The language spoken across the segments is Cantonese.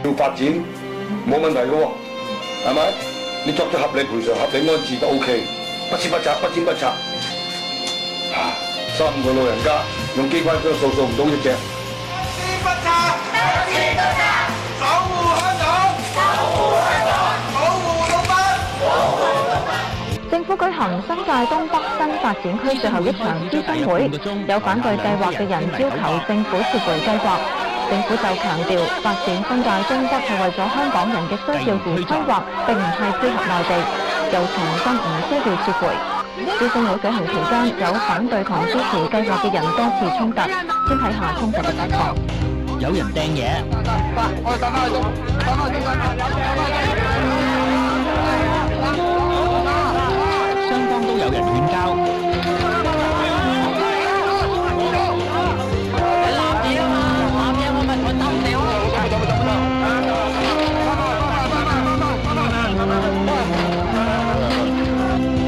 要發展冇問題嘅喎，係咪？你作出合理賠償、合理安置都 OK， 不遷不拆，不遷不拆。3個老人家用機關槍掃唔到一隻。不拆，不遷不拆，守護香港，守護香港，保護動物，保護動物。政府舉行新界東北新發展區最後一場諮詢會，有反對計劃嘅人要求政府撤回計劃。政府就強調，發展新界東北係為咗香港人嘅需要而規劃，並唔係配合內地，又重申唔需要撤回。諮詢會舉行期間，有反對同支持計劃嘅人多次衝突，先睇下衝突嘅情況。有人掟嘢，雙方都有人勸交。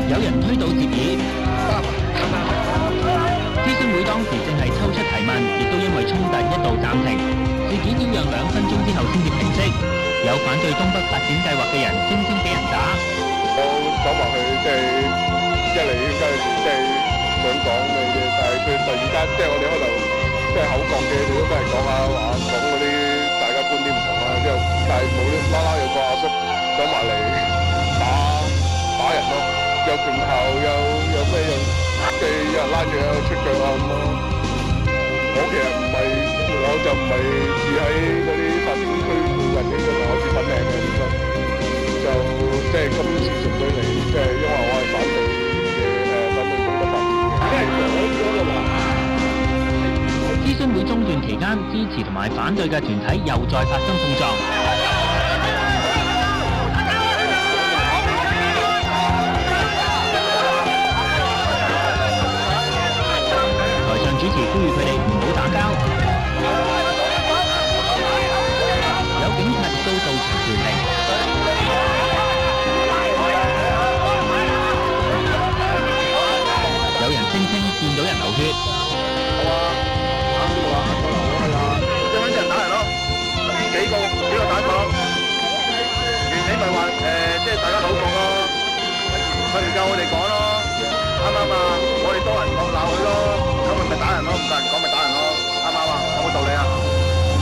有人推倒接椅。諮詢會當時正係抽出提問，亦都因為衝突一度暫停，事件要讓2分鐘之後先至平息。有反對東北發展計劃嘅人聲稱俾人打。我走埋去一嚟應該想講嘅嘢，但係佢突然間我哋開頭口角嘅，你都係講下話講嗰啲大家觀點唔同啦，之後但係冇啦啦有個阿叔走埋嚟打人咯，有拳頭有咩用？有人拉住出腳啊咁咯。我其實我就唔係住喺嗰啲發展區附近嘅，我住粉嶺嘅本身，就今次純粹嚟因為我係反對東北發展嘅。諮詢會中斷期間，支持同埋反對嘅團體又再發生碰撞。主持呼籲佢哋唔好打交，有警察亦都到場調停。有人聲稱見到人流血。好啊，即係揾人打人咯，幾個打咗，原理咪話大家口角咯，佢哋教我哋講咯，啱唔啱啊？我哋多人講鬧佢咯。咁咪打人咯，唔夠人講咪打人咯，啱唔啱啊？有冇道理啊？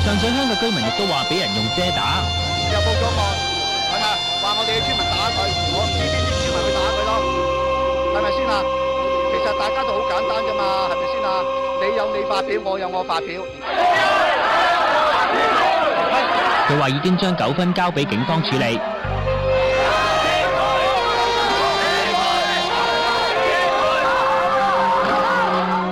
上水鄉嘅居民亦都話俾人用遮打，又報咗案，係咪？話我哋嘅村民打佢，我唔知邊啲村民去打佢咯，係咪先啊？其實大家都好簡單啫嘛，係咪先啊？你有你發表，我有我發表。佢話已經將糾紛交俾警方處理。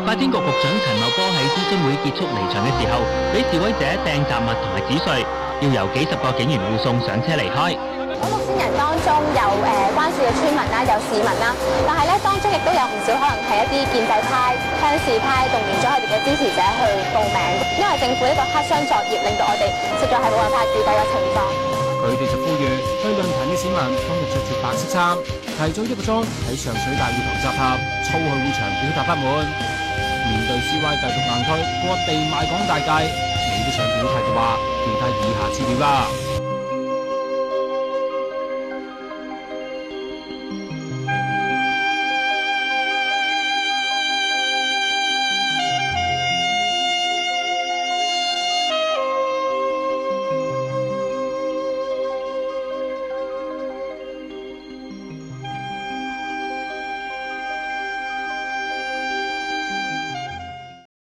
發展局局長陳茂波喺諮詢會結束離場嘅時候，俾示威者掟雜物同埋紙碎，要由幾十個警員護送上車離開。6千人當中有關注嘅村民啦，有市民啦，但係咧當中亦都有唔少可能係一啲建制派、鄉事派動員咗佢哋嘅支持者去報名，因為政府呢個黑箱作業令到我哋實在係冇辦法預計嘅情況。佢哋就呼籲去論壇嘅市民當日着住白色衫，提早1個鐘喺上水大會堂集合，操去會場表達不滿。面對 CY 繼續硬推割地賣港大計，你都想表態嘅話，記低以下資料啦。